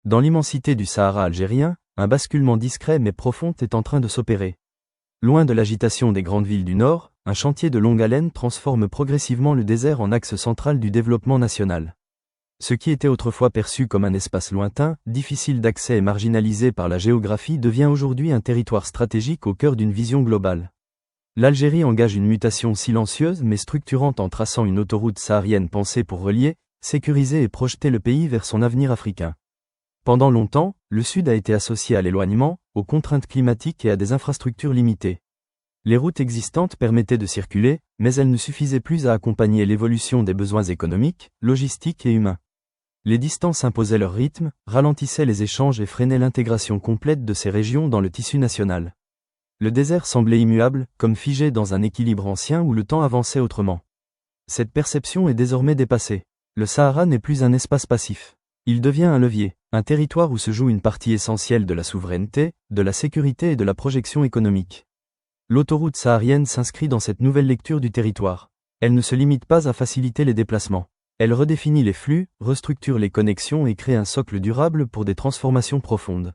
Dans l'immensité du Sahara algérien, un basculement discret mais profond est en train de s'opérer. Loin de l'agitation des grandes villes du Nord, un chantier de longue haleine transforme progressivement le désert en axe central du développement national. Ce qui était autrefois perçu comme un espace lointain, difficile d'accès et marginalisé par la géographie devient aujourd'hui un territoire stratégique au cœur d'une vision globale. L'Algérie engage une mutation silencieuse mais structurante en traçant une autoroute saharienne pensée pour relier, sécuriser et projeter le pays vers son avenir africain. Pendant longtemps, le Sud a été associé à l'éloignement, aux contraintes climatiques et à des infrastructures limitées. Les routes existantes permettaient de circuler, mais elles ne suffisaient plus à accompagner l'évolution des besoins économiques, logistiques et humains. Les distances imposaient leur rythme, ralentissaient les échanges et freinaient l'intégration complète de ces régions dans le tissu national. Le désert semblait immuable, comme figé dans un équilibre ancien où le temps avançait autrement. Cette perception est désormais dépassée. Le Sahara n'est plus un espace passif. Il devient un levier, un territoire où se joue une partie essentielle de la souveraineté, de la sécurité et de la projection économique. L'autoroute saharienne s'inscrit dans cette nouvelle lecture du territoire. Elle ne se limite pas à faciliter les déplacements. Elle redéfinit les flux, restructure les connexions et crée un socle durable pour des transformations profondes.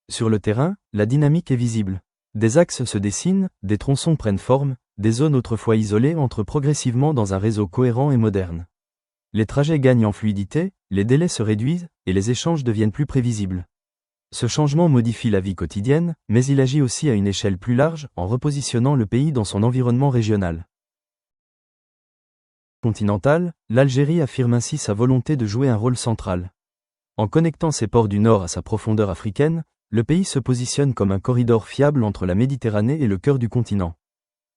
Sur le terrain, la dynamique est visible. Des axes se dessinent, des tronçons prennent forme, des zones autrefois isolées entrent progressivement dans un réseau cohérent et moderne. Les trajets gagnent en fluidité, les délais se réduisent, et les échanges deviennent plus prévisibles. Ce changement modifie la vie quotidienne, mais il agit aussi à une échelle plus large, en repositionnant le pays dans son environnement régional. Continentale, l'Algérie affirme ainsi sa volonté de jouer un rôle central. En connectant ses ports du nord à sa profondeur africaine, le pays se positionne comme un corridor fiable entre la Méditerranée et le cœur du continent.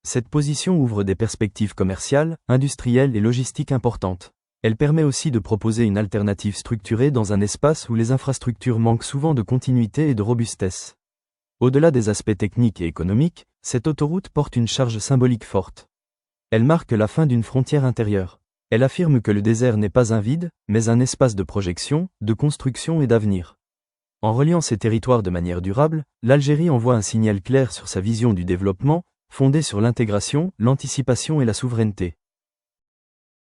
Cette position ouvre des perspectives commerciales, industrielles et logistiques importantes. Elle permet aussi de proposer une alternative structurée dans un espace où les infrastructures manquent souvent de continuité et de robustesse. Au-delà des aspects techniques et économiques, cette autoroute porte une charge symbolique forte. Elle marque la fin d'une frontière intérieure. Elle affirme que le désert n'est pas un vide, mais un espace de projection, de construction et d'avenir. En reliant ces territoires de manière durable, l'Algérie envoie un signal clair sur sa vision du développement, fondée sur l'intégration, l'anticipation et la souveraineté.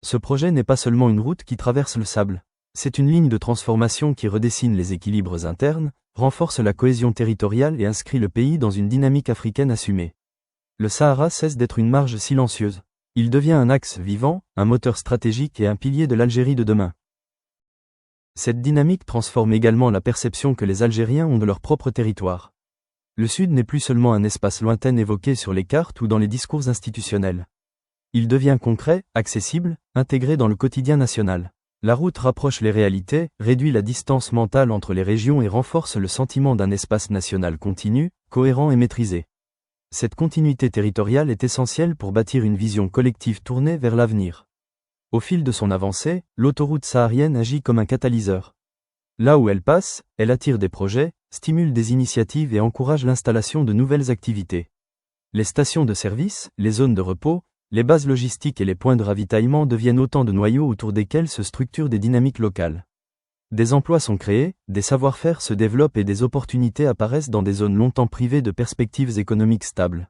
Ce projet n'est pas seulement une route qui traverse le sable. C'est une ligne de transformation qui redessine les équilibres internes, renforce la cohésion territoriale et inscrit le pays dans une dynamique africaine assumée. Le Sahara cesse d'être une marge silencieuse. Il devient un axe vivant, un moteur stratégique et un pilier de l'Algérie de demain. Cette dynamique transforme également la perception que les Algériens ont de leur propre territoire. Le Sud n'est plus seulement un espace lointain évoqué sur les cartes ou dans les discours institutionnels. Il devient concret, accessible, intégré dans le quotidien national. La route rapproche les réalités, réduit la distance mentale entre les régions et renforce le sentiment d'un espace national continu, cohérent et maîtrisé. Cette continuité territoriale est essentielle pour bâtir une vision collective tournée vers l'avenir. Au fil de son avancée, l'autoroute saharienne agit comme un catalyseur. Là où elle passe, elle attire des projets, stimule des initiatives et encourage l'installation de nouvelles activités. Les stations de service, les zones de repos, les bases logistiques et les points de ravitaillement deviennent autant de noyaux autour desquels se structurent des dynamiques locales. Des emplois sont créés, des savoir-faire se développent et des opportunités apparaissent dans des zones longtemps privées de perspectives économiques stables.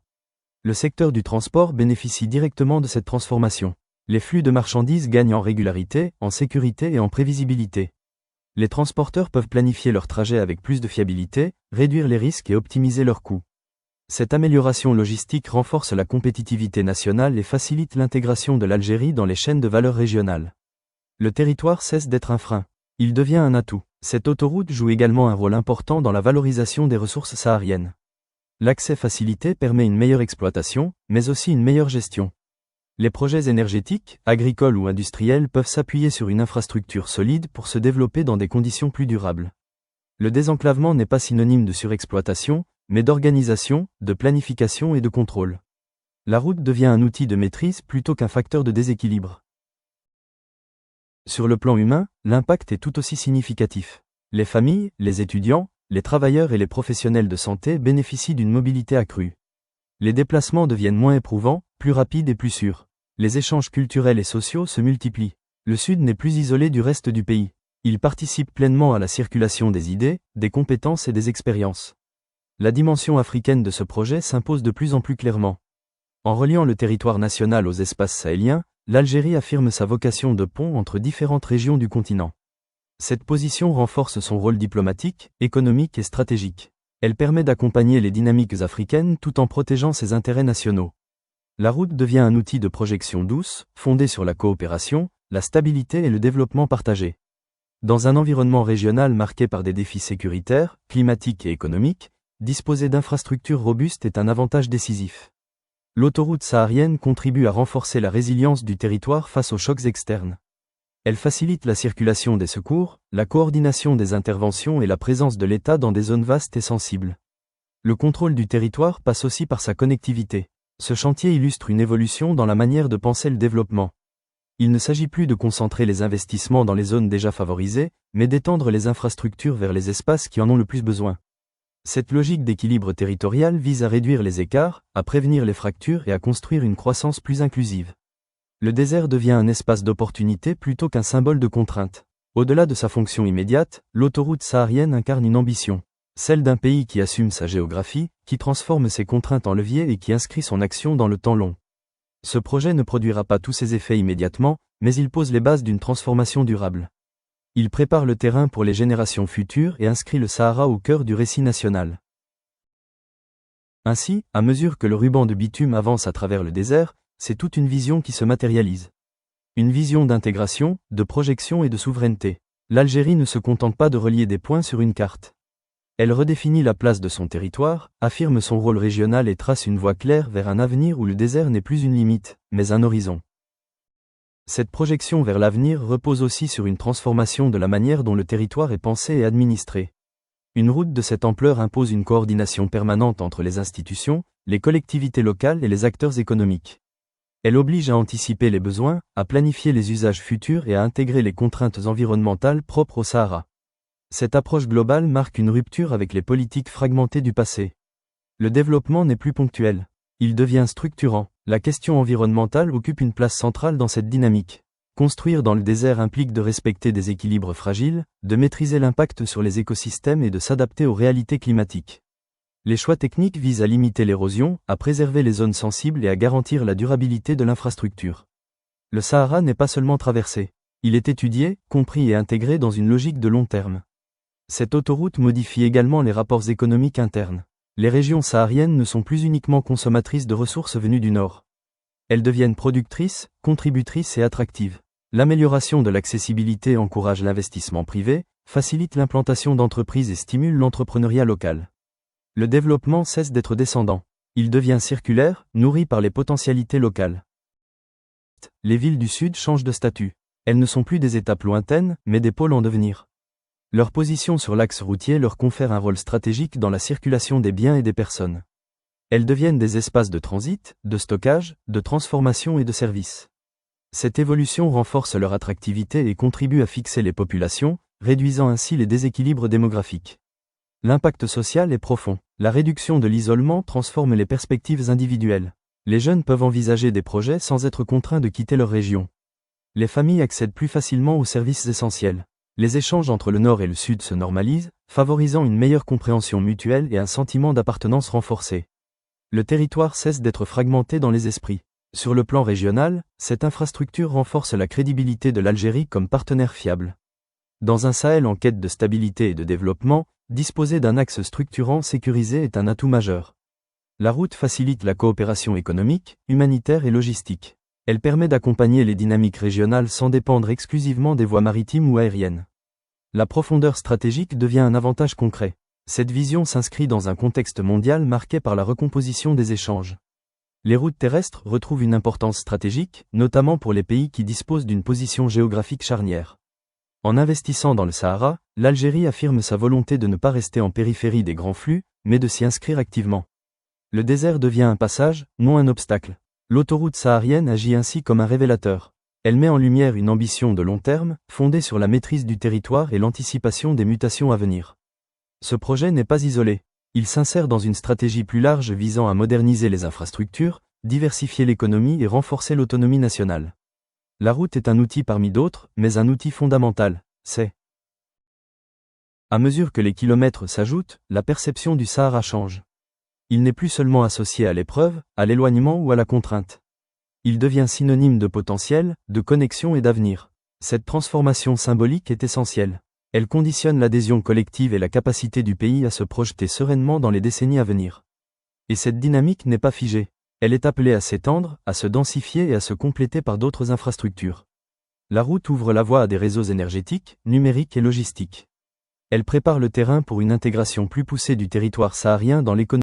Le secteur du transport bénéficie directement de cette transformation. Les flux de marchandises gagnent en régularité, en sécurité et en prévisibilité. Les transporteurs peuvent planifier leurs trajets avec plus de fiabilité, réduire les risques et optimiser leurs coûts. Cette amélioration logistique renforce la compétitivité nationale et facilite l'intégration de l'Algérie dans les chaînes de valeur régionales. Le territoire cesse d'être un frein. Il devient un atout. Cette autoroute joue également un rôle important dans la valorisation des ressources sahariennes. L'accès facilité permet une meilleure exploitation, mais aussi une meilleure gestion. Les projets énergétiques, agricoles ou industriels peuvent s'appuyer sur une infrastructure solide pour se développer dans des conditions plus durables. Le désenclavement n'est pas synonyme de surexploitation, mais d'organisation, de planification et de contrôle. La route devient un outil de maîtrise plutôt qu'un facteur de déséquilibre. Sur le plan humain, l'impact est tout aussi significatif. Les familles, les étudiants, les travailleurs et les professionnels de santé bénéficient d'une mobilité accrue. Les déplacements deviennent moins éprouvants, plus rapides et plus sûrs. Les échanges culturels et sociaux se multiplient. Le Sud n'est plus isolé du reste du pays. Il participe pleinement à la circulation des idées, des compétences et des expériences. La dimension africaine de ce projet s'impose de plus en plus clairement. En reliant le territoire national aux espaces sahéliens, l'Algérie affirme sa vocation de pont entre différentes régions du continent. Cette position renforce son rôle diplomatique, économique et stratégique. Elle permet d'accompagner les dynamiques africaines tout en protégeant ses intérêts nationaux. La route devient un outil de projection douce, fondé sur la coopération, la stabilité et le développement partagé. Dans un environnement régional marqué par des défis sécuritaires, climatiques et économiques, disposer d'infrastructures robustes est un avantage décisif. L'autoroute saharienne contribue à renforcer la résilience du territoire face aux chocs externes. Elle facilite la circulation des secours, la coordination des interventions et la présence de l'État dans des zones vastes et sensibles. Le contrôle du territoire passe aussi par sa connectivité. Ce chantier illustre une évolution dans la manière de penser le développement. Il ne s'agit plus de concentrer les investissements dans les zones déjà favorisées, mais d'étendre les infrastructures vers les espaces qui en ont le plus besoin. Cette logique d'équilibre territorial vise à réduire les écarts, à prévenir les fractures et à construire une croissance plus inclusive. Le désert devient un espace d'opportunité plutôt qu'un symbole de contrainte. Au-delà de sa fonction immédiate, l'autoroute saharienne incarne une ambition. Celle d'un pays qui assume sa géographie, qui transforme ses contraintes en leviers et qui inscrit son action dans le temps long. Ce projet ne produira pas tous ses effets immédiatement, mais il pose les bases d'une transformation durable. Il prépare le terrain pour les générations futures et inscrit le Sahara au cœur du récit national. Ainsi, à mesure que le ruban de bitume avance à travers le désert, c'est toute une vision qui se matérialise. Une vision d'intégration, de projection et de souveraineté. L'Algérie ne se contente pas de relier des points sur une carte. Elle redéfinit la place de son territoire, affirme son rôle régional et trace une voie claire vers un avenir où le désert n'est plus une limite, mais un horizon. Cette projection vers l'avenir repose aussi sur une transformation de la manière dont le territoire est pensé et administré. Une route de cette ampleur impose une coordination permanente entre les institutions, les collectivités locales et les acteurs économiques. Elle oblige à anticiper les besoins, à planifier les usages futurs et à intégrer les contraintes environnementales propres au Sahara. Cette approche globale marque une rupture avec les politiques fragmentées du passé. Le développement n'est plus ponctuel. Il devient structurant. La question environnementale occupe une place centrale dans cette dynamique. Construire dans le désert implique de respecter des équilibres fragiles, de maîtriser l'impact sur les écosystèmes et de s'adapter aux réalités climatiques. Les choix techniques visent à limiter l'érosion, à préserver les zones sensibles et à garantir la durabilité de l'infrastructure. Le Sahara n'est pas seulement traversé. Il est étudié, compris et intégré dans une logique de long terme. Cette autoroute modifie également les rapports économiques internes. Les régions sahariennes ne sont plus uniquement consommatrices de ressources venues du Nord. Elles deviennent productrices, contributrices et attractives. L'amélioration de l'accessibilité encourage l'investissement privé, facilite l'implantation d'entreprises et stimule l'entrepreneuriat local. Le développement cesse d'être descendant. Il devient circulaire, nourri par les potentialités locales. Les villes du Sud changent de statut. Elles ne sont plus des étapes lointaines, mais des pôles en devenir. Leur position sur l'axe routier leur confère un rôle stratégique dans la circulation des biens et des personnes. Elles deviennent des espaces de transit, de stockage, de transformation et de services. Cette évolution renforce leur attractivité et contribue à fixer les populations, réduisant ainsi les déséquilibres démographiques. L'impact social est profond. La réduction de l'isolement transforme les perspectives individuelles. Les jeunes peuvent envisager des projets sans être contraints de quitter leur région. Les familles accèdent plus facilement aux services essentiels. Les échanges entre le Nord et le Sud se normalisent, favorisant une meilleure compréhension mutuelle et un sentiment d'appartenance renforcé. Le territoire cesse d'être fragmenté dans les esprits. Sur le plan régional, cette infrastructure renforce la crédibilité de l'Algérie comme partenaire fiable. Dans un Sahel en quête de stabilité et de développement, disposer d'un axe structurant sécurisé est un atout majeur. La route facilite la coopération économique, humanitaire et logistique. Elle permet d'accompagner les dynamiques régionales sans dépendre exclusivement des voies maritimes ou aériennes. La profondeur stratégique devient un avantage concret. Cette vision s'inscrit dans un contexte mondial marqué par la recomposition des échanges. Les routes terrestres retrouvent une importance stratégique, notamment pour les pays qui disposent d'une position géographique charnière. En investissant dans le Sahara, l'Algérie affirme sa volonté de ne pas rester en périphérie des grands flux, mais de s'y inscrire activement. Le désert devient un passage, non un obstacle. L'autoroute saharienne agit ainsi comme un révélateur. Elle met en lumière une ambition de long terme, fondée sur la maîtrise du territoire et l'anticipation des mutations à venir. Ce projet n'est pas isolé. Il s'insère dans une stratégie plus large visant à moderniser les infrastructures, diversifier l'économie et renforcer l'autonomie nationale. La route est un outil parmi d'autres, mais un outil fondamental, c'est. À mesure que les kilomètres s'ajoutent, la perception du Sahara change. Il n'est plus seulement associé à l'épreuve, à l'éloignement ou à la contrainte. Il devient synonyme de potentiel, de connexion et d'avenir. Cette transformation symbolique est essentielle. Elle conditionne l'adhésion collective et la capacité du pays à se projeter sereinement dans les décennies à venir. Et cette dynamique n'est pas figée. Elle est appelée à s'étendre, à se densifier et à se compléter par d'autres infrastructures. La route ouvre la voie à des réseaux énergétiques, numériques et logistiques. Elle prépare le terrain pour une intégration plus poussée du territoire saharien dans l'économie